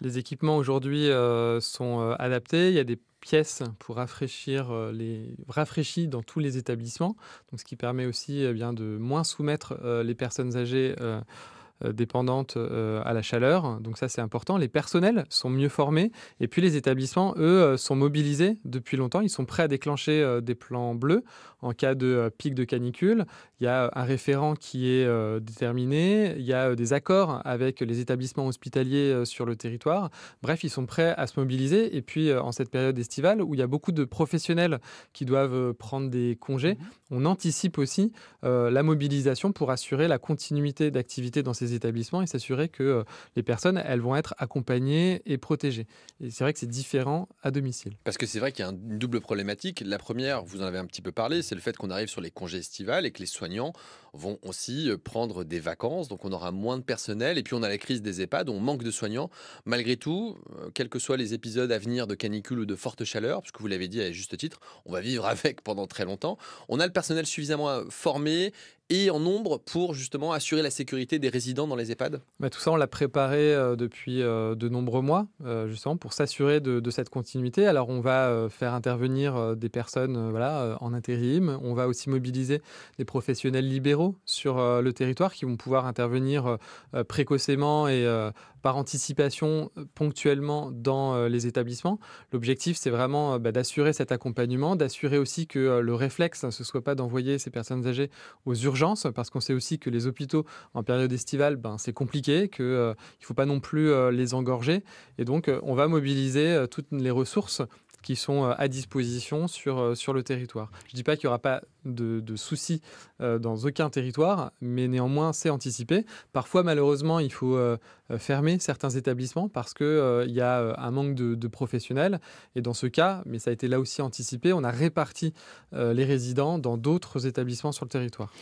Les équipements aujourd'hui, sont, adaptés. Il y a des pièces pour rafraîchir, les rafraîchies dans tous les établissements, donc ce qui permet aussi, eh bien, de moins soumettre, les personnes âgées, dépendantes, à la chaleur, donc ça, c'est important. Les personnels sont mieux formés et puis les établissements, eux, sont mobilisés depuis longtemps. Ils sont prêts à déclencher, des plans bleus en cas de, pic de canicule. Il y a un référent qui est, déterminé. Il y a, des accords avec les établissements hospitaliers, sur le territoire. Bref, ils sont prêts à se mobiliser et puis, en cette période estivale où il y a beaucoup de professionnels qui doivent, prendre des congés, Mmh. on anticipe aussi, la mobilisation pour assurer la continuité d'activité dans ces établissements et s'assurer que, les personnes, elles vont être accompagnées et protégées et c'est vrai que c'est différent à domicile. Parce que c'est vrai qu'il y a une double problématique. La première, vous en avez un petit peu parlé, c'est le fait qu'on arrive sur les congés estivales et que les soignants vont aussi prendre des vacances. Donc on aura moins de personnel. Et puis on a la crise des EHPAD, on manque de soignants. Malgré tout, quels que soient les épisodes à venir de canicule ou de forte chaleur, puisque vous l'avez dit à juste titre, on va vivre avec pendant très longtemps. On a le personnel suffisamment formé et en nombre pour justement assurer la sécurité des résidents dans les EHPAD. Bah, tout ça, on l'a préparé, depuis, de nombreux mois, justement pour s'assurer de cette continuité. Alors on va, faire intervenir, des personnes, voilà, en intérim. On va aussi mobiliser des professionnels libéraux sur, le territoire qui vont pouvoir intervenir, précocement et par anticipation, ponctuellement dans, les établissements. L'objectif, c'est vraiment, bah, d'assurer cet accompagnement, d'assurer aussi que, le réflexe, ce soit pas d'envoyer ces personnes âgées aux urgences parce qu'on sait aussi que les hôpitaux en période estivale, ben, c'est compliqué, que, il faut pas non plus, les engorger et donc, on va mobiliser, toutes les ressources qui sont, à disposition sur le territoire. Je dis pas qu'il y aura pas de soucis, dans aucun territoire, mais néanmoins, c'est anticipé. Parfois, malheureusement, il faut, fermer certains établissements parce que, il y a, un manque de professionnels et dans ce cas, mais ça a été là aussi anticipé, on a réparti, les résidents dans d'autres établissements sur le territoire.